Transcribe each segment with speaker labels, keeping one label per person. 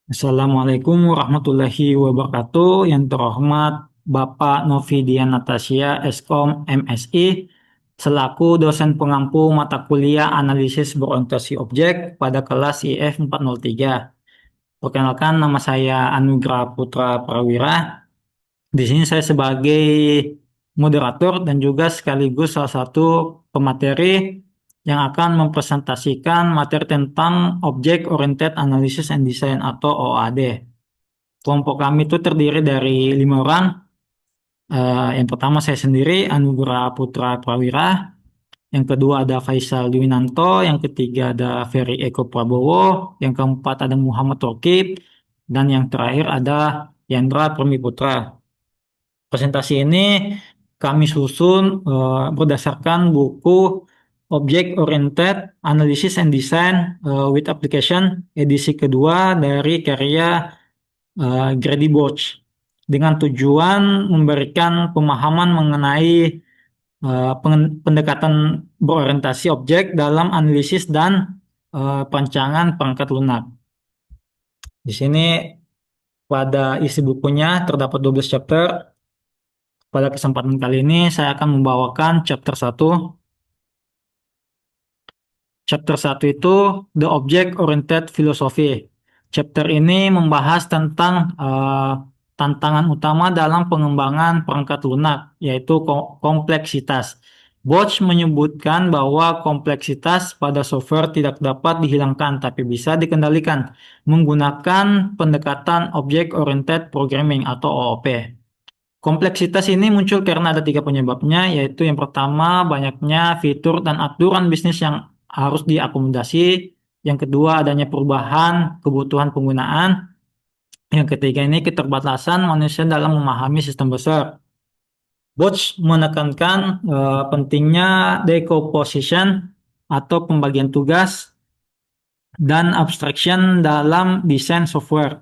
Speaker 1: Assalamualaikum warahmatullahi wabarakatuh. Yang terhormat Bapak Novidian Natasha, Eskom MSI, selaku dosen pengampu mata kuliah analisis berorientasi objek pada kelas IF 403. Perkenalkan, nama saya Anugrah Putra Prawira. Di sini saya sebagai moderator dan juga sekaligus salah satu pemateri yang akan mempresentasikan materi tentang Object Oriented Analysis and Design atau OAD. Kelompok kami itu terdiri dari 5 orang. Yang pertama saya sendiri, Anugrah Putra Prawira. Yang kedua ada Faisal Dwinanto. Yang ketiga ada Ferry Eko Prabowo. Yang keempat ada Muhammad Rokib. Dan yang terakhir ada Yandra Permi Putra. Presentasi ini kami susun berdasarkan buku Object Oriented Analysis and Design with Application edisi kedua dari karya Grady Borch dengan tujuan memberikan pemahaman mengenai pendekatan berorientasi objek dalam analisis dan perancangan perangkat lunak. Di sini pada isi bukunya terdapat 12 chapter. Pada kesempatan kali ini saya akan membawakan chapter 1. Chapter 1 itu The Object Oriented Philosophy. Chapter ini membahas tentang tantangan utama dalam pengembangan perangkat lunak, yaitu kompleksitas. Borch menyebutkan bahwa kompleksitas pada software tidak dapat dihilangkan, tapi bisa dikendalikan menggunakan pendekatan Object Oriented Programming atau OOP. Kompleksitas ini muncul karena ada 3 penyebabnya, yaitu yang pertama banyaknya fitur dan aturan bisnis yang harus diakomodasi, yang kedua adanya perubahan kebutuhan penggunaan, yang ketiga ini keterbatasan manusia dalam memahami sistem besar. Bosch menekankan pentingnya decomposition atau pembagian tugas dan abstraction dalam desain software.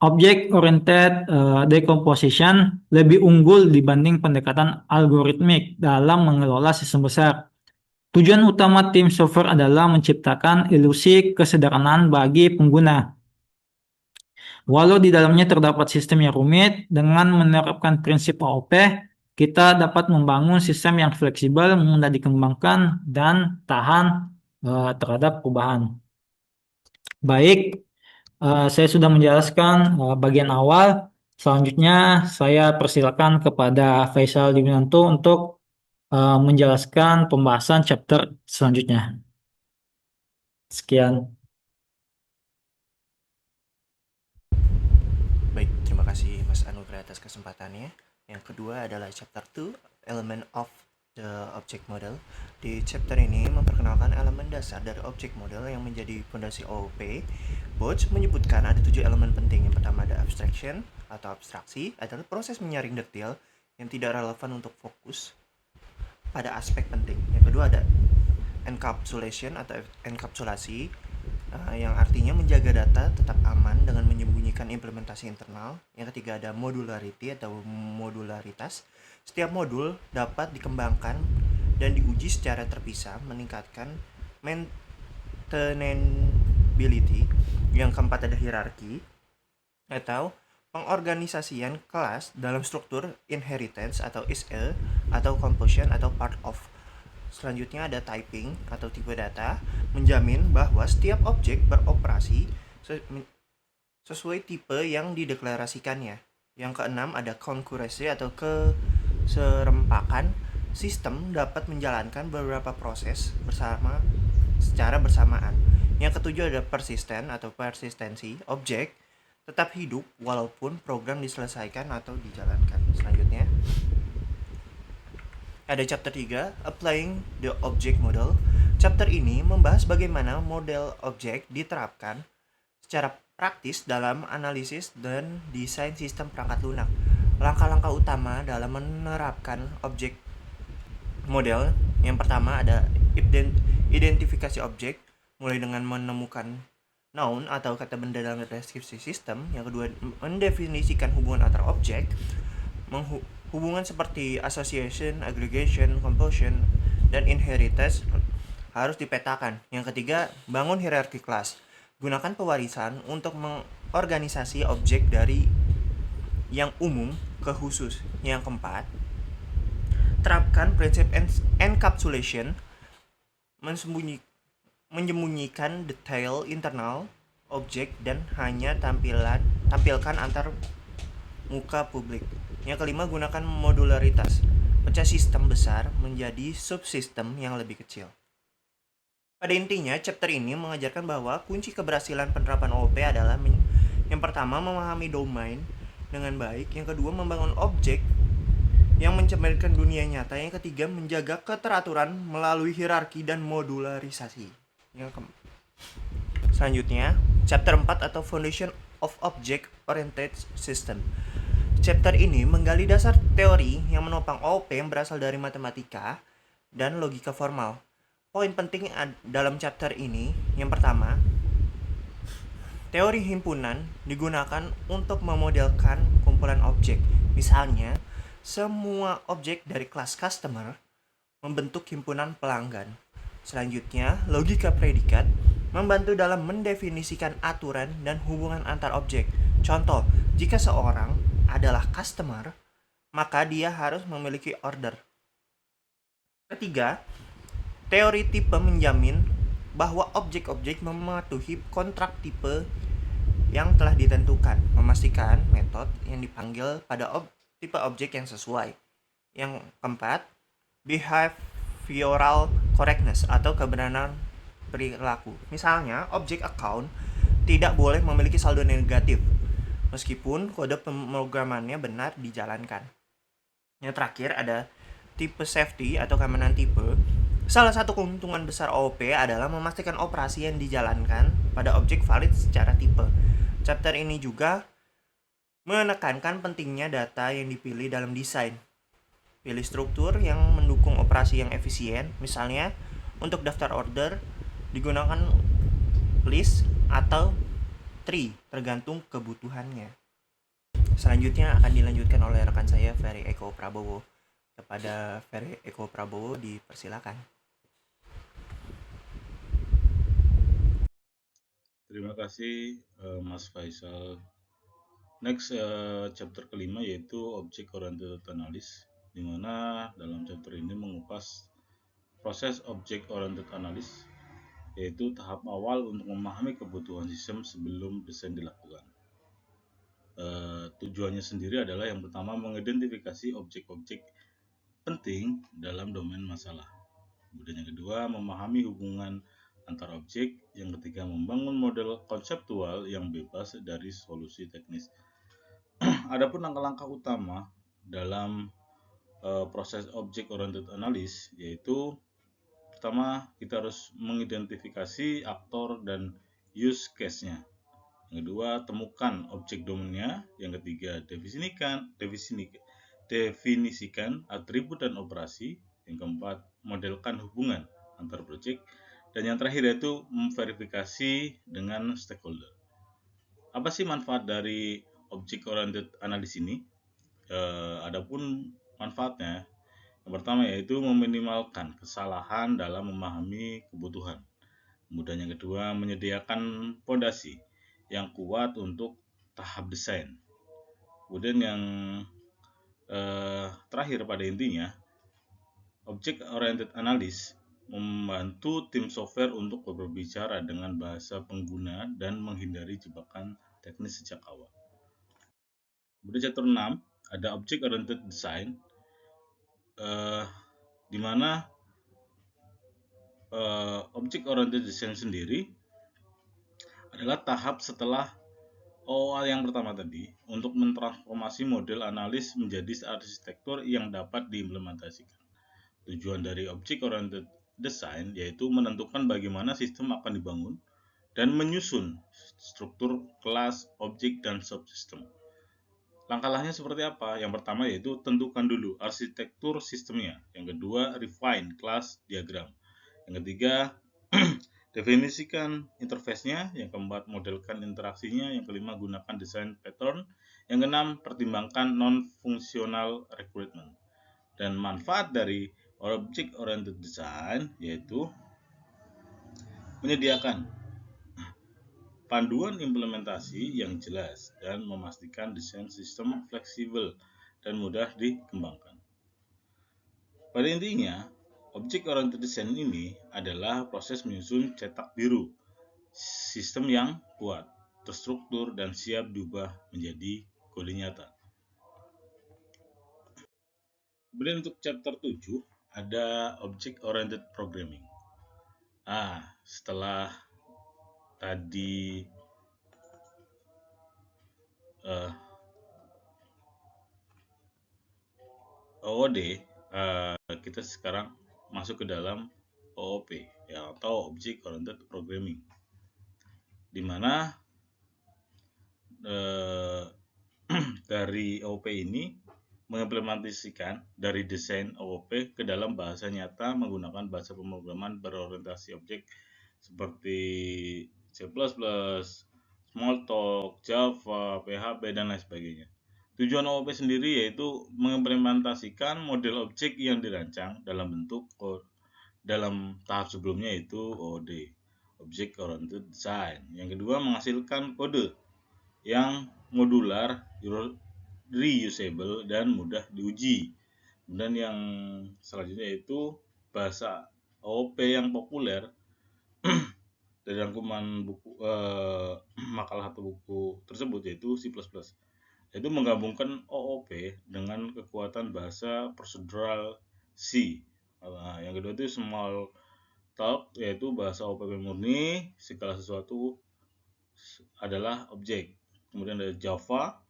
Speaker 1: Object-oriented decomposition lebih unggul dibanding pendekatan algoritmik dalam mengelola sistem besar. Tujuan utama tim software adalah menciptakan ilusi kesederhanaan bagi pengguna. Walau di dalamnya terdapat sistem yang rumit, dengan menerapkan prinsip OOP, kita dapat membangun sistem yang fleksibel, mudah dikembangkan, dan tahan terhadap perubahan. Baik, saya sudah menjelaskan bagian awal. Selanjutnya saya persilakan kepada Faisal Dwinanto untuk menjelaskan pembahasan chapter selanjutnya. Sekian.
Speaker 2: Baik, terima kasih Mas Anugrah atas kesempatannya. Yang kedua adalah chapter 2, Element of the Object Model. Di chapter ini memperkenalkan elemen dasar dari object model yang menjadi fondasi OOP. Borch menyebutkan ada 7 elemen penting. Yang pertama ada abstraction atau abstraksi, adalah proses menyaring detail yang tidak relevan untuk fokus pada aspek penting. Yang kedua ada encapsulation atau enkapsulasi, yang artinya menjaga data tetap aman dengan menyembunyikan implementasi internal. Yang ketiga ada modularity atau modularitas. Setiap modul dapat dikembangkan dan diuji secara terpisah, meningkatkan maintainability. Yang keempat ada hierarki atau pengorganisasian kelas dalam struktur inheritance atau is-a atau composition atau part of. Selanjutnya ada typing atau tipe data, menjamin bahwa setiap objek beroperasi sesuai tipe yang dideklarasikannya. Yang keenam ada concurrency atau keserempakan. Sistem dapat menjalankan beberapa proses secara bersamaan. Yang ketujuh ada persistent atau persistensi. Objek tetap hidup walaupun program diselesaikan atau dijalankan. Selanjutnya ada chapter 3, Applying the Object Model. Chapter ini membahas bagaimana model objek diterapkan secara praktis dalam analisis dan desain sistem perangkat lunak. Langkah-langkah utama dalam menerapkan objek model. Yang pertama ada identifikasi objek, mulai dengan menemukan noun atau kata benda dalam deskripsi sistem. Yang kedua, mendefinisikan hubungan antar objek. Hubungan seperti association, aggregation, composition, dan inheritance harus dipetakan. Yang ketiga, bangun hierarki kelas. Gunakan pewarisan untuk mengorganisasi objek dari yang umum ke khusus. Yang keempat, terapkan prinsip encapsulation, menyembunyikan detail internal objek dan hanya tampilkan antar muka publik. Yang kelima, gunakan modularitas. Pecah sistem besar menjadi subsistem yang lebih kecil. Pada intinya, chapter ini mengajarkan bahwa kunci keberhasilan penerapan OOP adalah yang pertama, memahami domain dengan baik. Yang kedua, membangun objek yang mencerminkan dunia nyata. Yang ketiga, menjaga keteraturan melalui hierarki dan modularisasi. Selanjutnya, chapter 4 atau Foundation of Object Oriented System. Chapter ini menggali dasar teori yang menopang OOP yang berasal dari matematika dan logika formal. Poin penting dalam chapter ini, yang pertama, teori himpunan digunakan untuk memodelkan kumpulan objek. Misalnya, semua objek dari kelas customer membentuk himpunan pelanggan. Selanjutnya, logika predikat membantu dalam mendefinisikan aturan dan hubungan antar objek. Contoh, jika seorang adalah customer, maka dia harus memiliki order. Ketiga, teori tipe menjamin bahwa objek-objek mematuhi kontrak tipe yang telah ditentukan, memastikan metode yang dipanggil pada tipe objek yang sesuai. Yang keempat, behavioral correctness atau kebenaran perilaku. Misalnya, objek account tidak boleh memiliki saldo negatif meskipun kode pemrogramannya benar dijalankan. Yang terakhir ada tipe safety atau keamanan tipe. Salah satu keuntungan besar OOP adalah memastikan operasi yang dijalankan pada objek valid secara tipe. Chapter ini juga menekankan pentingnya data yang dipilih dalam desain. Pilih struktur yang mendukung operasi yang efisien, misalnya untuk daftar order digunakan list atau tree tergantung kebutuhannya. Selanjutnya akan dilanjutkan oleh rekan saya Ferry Eko Prabowo. Kepada Ferry Eko Prabowo dipersilakan.
Speaker 3: Terima kasih Mas Faisal. Next chapter kelima yaitu Object Oriented Analysis, di mana dalam chapter ini mengupas proses Object Oriented Analysis, yaitu tahap awal untuk memahami kebutuhan sistem sebelum desain dilakukan. Tujuannya sendiri adalah yang pertama mengidentifikasi objek-objek penting dalam domain masalah. Kemudian yang kedua memahami hubungan antar objek, yang ketiga membangun model konseptual yang bebas dari solusi teknis. Adapun langkah-langkah utama dalam proses object oriented analysis yaitu pertama kita harus mengidentifikasi aktor dan use case-nya. Yang kedua, temukan objek domainnya. Yang ketiga, definisikan atribut dan operasi. Yang keempat, modelkan hubungan antar project. Dan yang terakhir yaitu memverifikasi dengan stakeholder. Apa sih manfaat dari object oriented analysis ini? Adapun manfaatnya, yang pertama yaitu meminimalkan kesalahan dalam memahami kebutuhan. Kemudian yang kedua, menyediakan fondasi yang kuat untuk tahap desain. Kemudian yang terakhir pada intinya, Object Oriented Analysis membantu tim software untuk berbicara dengan bahasa pengguna dan menghindari jebakan teknis sejak awal. Kemudian chapter 6 ada Object Oriented Design, di mana Object Oriented Design sendiri adalah tahap setelah yang pertama tadi untuk mentransformasi model analis menjadi arsitektur yang dapat diimplementasikan. Tujuan dari Object Oriented Design yaitu menentukan bagaimana sistem akan dibangun dan menyusun struktur kelas, objek, dan subsistem. Langkah-langkahnya seperti apa? Yang pertama yaitu tentukan dulu arsitektur sistemnya. Yang kedua, refine class diagram. Yang ketiga, definisikan interface-nya. Yang keempat, modelkan interaksinya. Yang kelima, gunakan desain pattern. Yang keenam, pertimbangkan non-functional recruitment. Dan manfaat dari Object Oriented Design yaitu menyediakan panduan implementasi yang jelas dan memastikan desain sistem fleksibel dan mudah dikembangkan. Pada intinya, object oriented design ini adalah proses menyusun cetak biru, sistem yang kuat, terstruktur, dan siap diubah menjadi kode nyata. Kemudian untuk chapter 7 ada object oriented programming. Setelah tadi OOD, kita sekarang masuk ke dalam OOP ya, atau Object Oriented Programming, di mana dari OOP ini mengimplementasikan dari desain OOP ke dalam bahasa nyata menggunakan bahasa pemrograman berorientasi objek seperti C++, Smalltalk, Java, PHP, dan lain sebagainya. Tujuan OOP sendiri yaitu mengimplementasikan model objek yang dirancang dalam bentuk dalam tahap sebelumnya yaitu OOD, Object Oriented Design. Yang kedua, menghasilkan kode yang modular, reusable, dan mudah diuji. Kemudian yang selanjutnya yaitu bahasa OOP yang populer dari rangkuman buku makalah atau buku tersebut yaitu C++, yaitu menggabungkan OOP dengan kekuatan bahasa procedural C. Yang kedua itu Smalltalk, yaitu bahasa OOP murni, segala sesuatu adalah objek. Kemudian ada Java,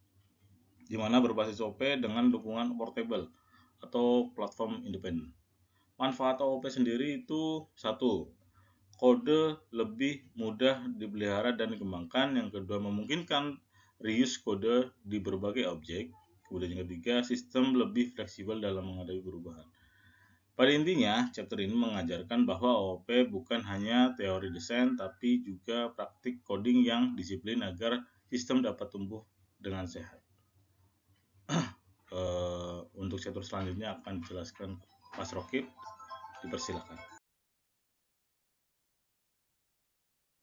Speaker 3: di mana berbasis OOP dengan dukungan portable atau platform independen. Manfaat OOP sendiri itu satu, kode lebih mudah dipelihara dan dikembangkan. Yang kedua, memungkinkan reuse kode di berbagai objek. Kemudian yang ketiga, sistem lebih fleksibel dalam menghadapi perubahan. Pada intinya, chapter ini mengajarkan bahwa OOP bukan hanya teori desain, tapi juga praktik coding yang disiplin agar sistem dapat tumbuh dengan sehat. Untuk chapter selanjutnya akan dijelaskan Mas Rokib, dipersilakan.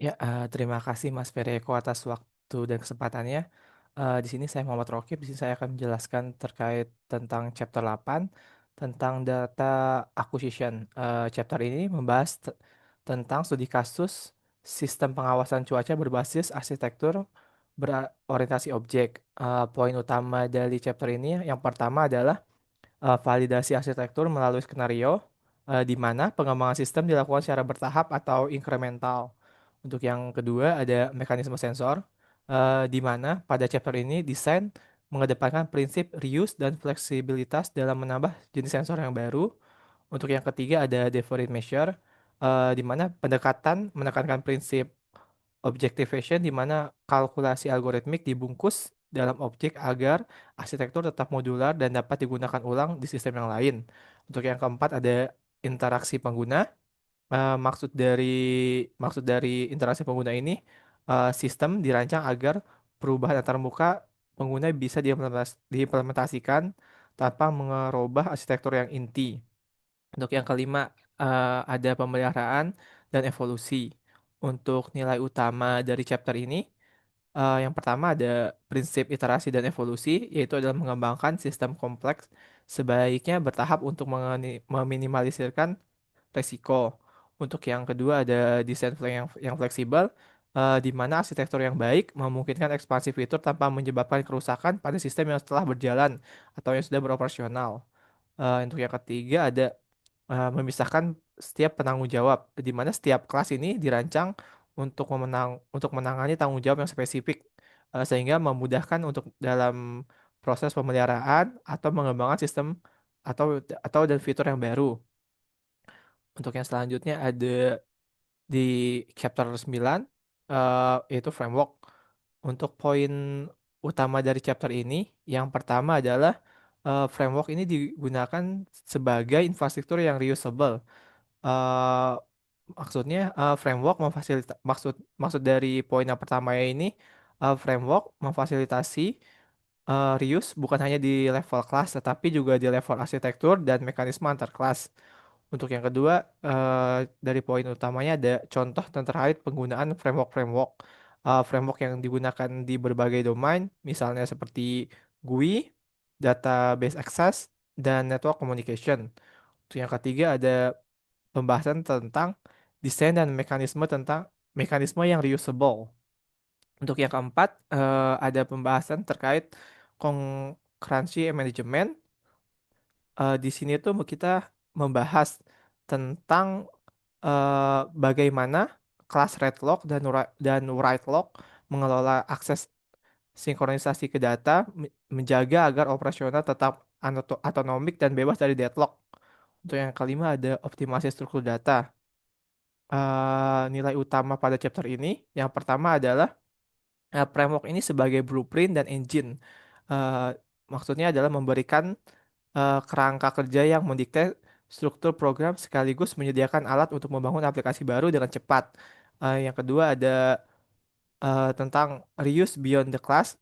Speaker 4: Ya, terima kasih Mas Fereko atas waktu dan kesempatannya. Di sini saya Muhammad Rokib. Di sini saya akan menjelaskan terkait tentang chapter 8 tentang data acquisition. Chapter ini membahas tentang studi kasus sistem pengawasan cuaca berbasis arsitektur berorientasi objek. Poin utama dari chapter ini yang pertama adalah validasi arsitektur melalui skenario, di mana pengembangan sistem dilakukan secara bertahap atau incremental. Untuk yang kedua ada mekanisme sensor, di mana pada chapter ini desain mengedepankan prinsip reuse dan fleksibilitas dalam menambah jenis sensor yang baru. Untuk yang ketiga ada deferred measure, di mana pendekatan menekankan prinsip objectivation, di mana kalkulasi algoritmik dibungkus dalam objek agar arsitektur tetap modular dan dapat digunakan ulang di sistem yang lain. Untuk yang keempat ada interaksi pengguna. Maksud dari interaksi pengguna ini, sistem dirancang agar perubahan antar muka pengguna bisa diimplementasikan tanpa merubah arsitektur yang inti. Untuk yang kelima, ada pemeliharaan dan evolusi. Untuk nilai utama dari chapter ini, yang pertama ada prinsip iterasi dan evolusi, yaitu adalah mengembangkan sistem kompleks sebaiknya bertahap untuk meminimalisirkan resiko. Untuk yang kedua ada desain yang fleksibel, di mana arsitektur yang baik memungkinkan ekspansi fitur tanpa menyebabkan kerusakan pada sistem yang setelah berjalan atau yang sudah beroperasional. Untuk yang ketiga ada memisahkan setiap penanggung jawab, di mana setiap kelas ini dirancang untuk menangani tanggung jawab yang spesifik, sehingga memudahkan untuk dalam proses pemeliharaan atau mengembangkan sistem atau dan fitur yang baru. Untuk yang selanjutnya ada di chapter 9, yaitu framework. Untuk poin utama dari chapter ini, yang pertama adalah framework ini digunakan sebagai infrastruktur yang reusable. Eh, Maksudnya framework maksud dari poin yang pertama ini, framework memfasilitasi reuse bukan hanya di level kelas tetapi juga di level arsitektur dan mekanisme antar kelas. Untuk yang kedua, dari poin utamanya ada contoh dan terkait penggunaan framework-framework. framework yang digunakan di berbagai domain, misalnya seperti GUI, Database Access, dan Network Communication. Untuk yang ketiga ada pembahasan tentang desain dan mekanisme yang reusable. Untuk yang keempat, ada pembahasan terkait concurrency management. Di sini tuh kita membahas tentang bagaimana kelas read lock dan write lock mengelola akses sinkronisasi ke data, menjaga agar operasional tetap autonomik dan bebas dari deadlock. Untuk yang kelima ada optimasi struktur data. Nilai utama pada chapter ini, yang pertama adalah framework ini sebagai blueprint dan engine. Eh, Maksudnya adalah memberikan kerangka kerja yang mendikte struktur program sekaligus menyediakan alat untuk membangun aplikasi baru dengan cepat. Yang kedua ada tentang reuse beyond the class.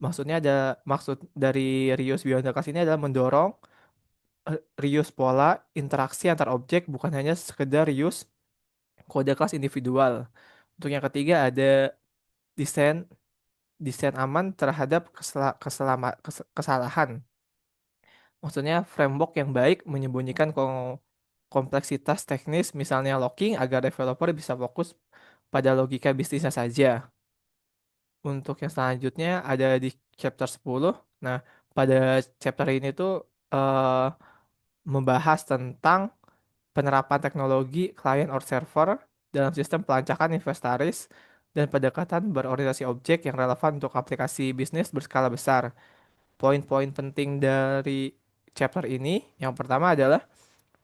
Speaker 4: Maksudnya ada maksud dari reuse beyond the class ini adalah mendorong reuse pola interaksi antar objek, bukan hanya sekedar reuse kode kelas individual. Untuk yang ketiga ada desain desain aman terhadap kesalahan. Maksudnya framework yang baik menyembunyikan kompleksitas teknis, misalnya locking, agar developer bisa fokus pada logika bisnisnya saja. Untuk yang selanjutnya ada di chapter 10. Nah, pada chapter ini tuh eh, membahas tentang penerapan teknologi client or server dalam sistem pelancakan inventaris dan pendekatan berorientasi objek yang relevan untuk aplikasi bisnis berskala besar. Poin-poin penting dari chapter ini, yang pertama adalah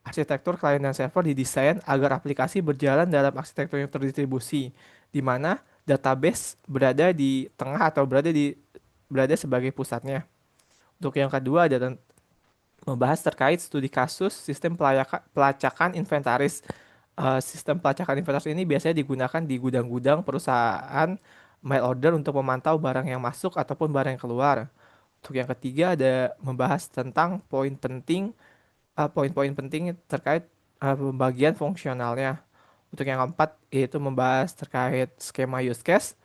Speaker 4: arsitektur klien dan server didesain agar aplikasi berjalan dalam arsitektur yang terdistribusi, di mana database berada di tengah atau berada sebagai pusatnya. Untuk yang kedua ada membahas terkait studi kasus sistem pelacakan inventaris. Sistem pelacakan inventaris ini biasanya digunakan di gudang-gudang perusahaan mail order untuk memantau barang yang masuk ataupun barang yang keluar. Untuk yang ketiga ada membahas tentang poin-poin penting terkait pembagian fungsionalnya. Untuk yang keempat yaitu membahas terkait skema use case.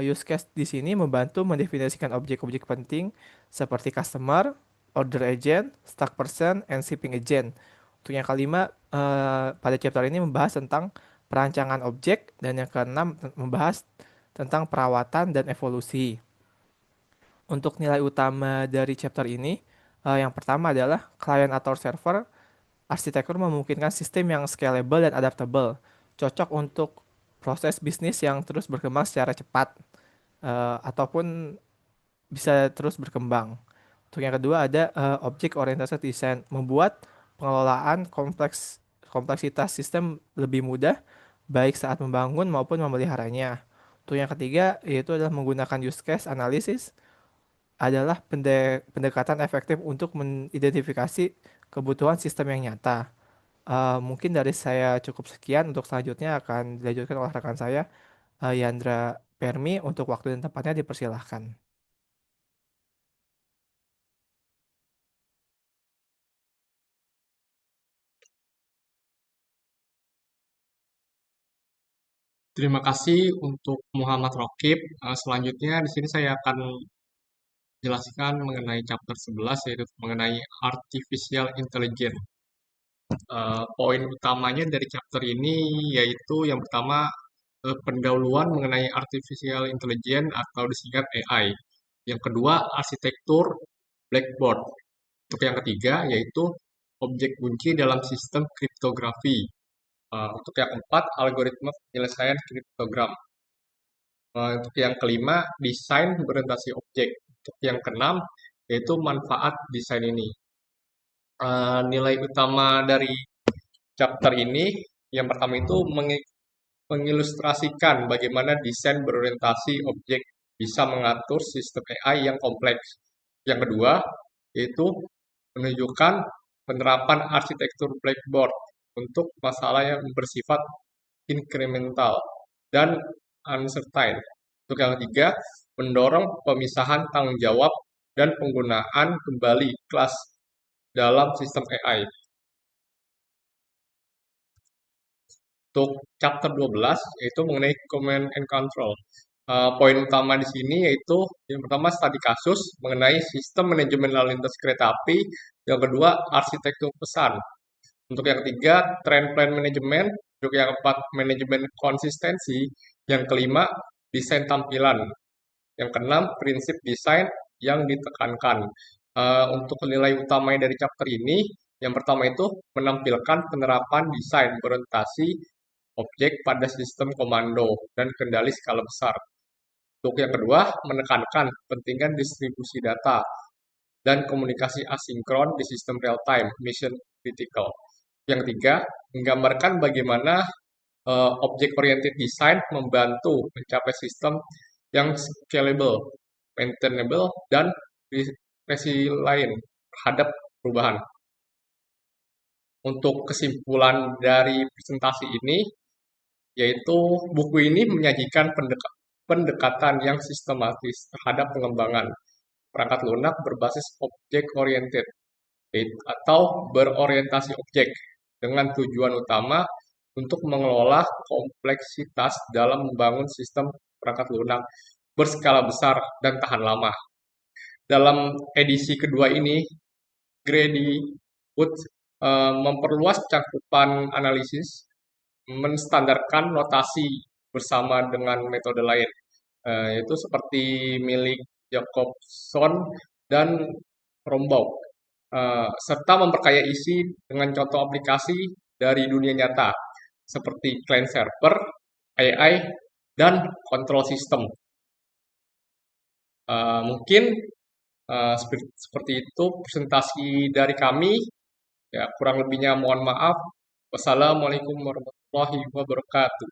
Speaker 4: Use case di sini membantu mendefinisikan objek-objek penting seperti customer, order agent, stock person, and shipping agent. Untuk yang kelima, pada chapter ini membahas tentang perancangan objek, dan yang keenam membahas tentang perawatan dan evolusi. Untuk nilai utama dari chapter ini, yang pertama adalah client atau server. Arsitektur memungkinkan sistem yang scalable dan adaptable, cocok untuk proses bisnis yang terus berkembang secara cepat, ataupun bisa terus berkembang. Untuk yang kedua ada object oriented design, membuat pengelolaan kompleksitas sistem lebih mudah, baik saat membangun maupun memeliharanya. Untuk yang ketiga yaitu adalah menggunakan use case analysis, adalah pendekatan efektif untuk mengidentifikasi kebutuhan sistem yang nyata. Mungkin dari saya cukup sekian. Untuk selanjutnya akan dilanjutkan oleh rekan saya, Yandra Permi. Untuk waktu dan tempatnya dipersilahkan.
Speaker 5: Terima kasih untuk Muhammad Rokib. Selanjutnya di sini saya akan jelaskan mengenai chapter 11 yaitu mengenai artificial intelligence. Poin utamanya dari chapter ini yaitu yang pertama pendahuluan mengenai artificial intelligence atau disingkat AI. Yang kedua arsitektur blackboard. Untuk yang ketiga yaitu objek kunci dalam sistem kriptografi. Untuk yang keempat algoritma penyelesaian kriptogram. Untuk yang kelima, desain berorientasi objek. Untuk yang keenam, yaitu manfaat desain ini. Nilai utama dari chapter ini, yang pertama itu mengilustrasikan bagaimana desain berorientasi objek bisa mengatur sistem AI yang kompleks. Yang kedua, yaitu menunjukkan penerapan arsitektur blackboard untuk masalah yang bersifat incremental dan uncertain. Untuk yang ketiga, mendorong pemisahan tanggung jawab dan penggunaan kembali kelas dalam sistem AI. untuk chapter 12 yaitu mengenai command and control. Poin utama di sini yaitu yang pertama studi kasus mengenai sistem manajemen lalu lintas kereta api, yang kedua arsitektur pesan, untuk yang ketiga trend plan manajemen, untuk yang keempat manajemen konsistensi, yang kelima desain tampilan, yang keenam prinsip desain yang ditekankan. Untuk nilai utamanya dari chapter ini, yang pertama itu menampilkan penerapan desain berorientasi objek pada sistem komando dan kendali skala besar. Untuk yang kedua, menekankan pentingan distribusi data dan komunikasi asinkron di sistem real time, mission critical. Yang ketiga, menggambarkan bagaimana object oriented design membantu mencapai sistem yang scalable, maintainable, dan resilient terhadap perubahan. Untuk kesimpulan dari presentasi ini, yaitu buku ini menyajikan pendekatan yang sistematis terhadap pengembangan perangkat lunak berbasis object oriented atau berorientasi objek dengan tujuan utama untuk mengelola kompleksitas dalam membangun sistem perangkat lunak berskala besar dan tahan lama. Dalam edisi kedua ini, Grady Wood memperluas cakupan analisis, menstandarkan notasi bersama dengan metode lain, yaitu seperti milik Jacobson dan Rombaugh, serta memperkaya isi dengan contoh aplikasi dari dunia nyata, seperti client server, AI, dan control system. Mungkin seperti itu presentasi dari kami. Ya, kurang lebihnya mohon maaf. Wassalamualaikum warahmatullahi wabarakatuh.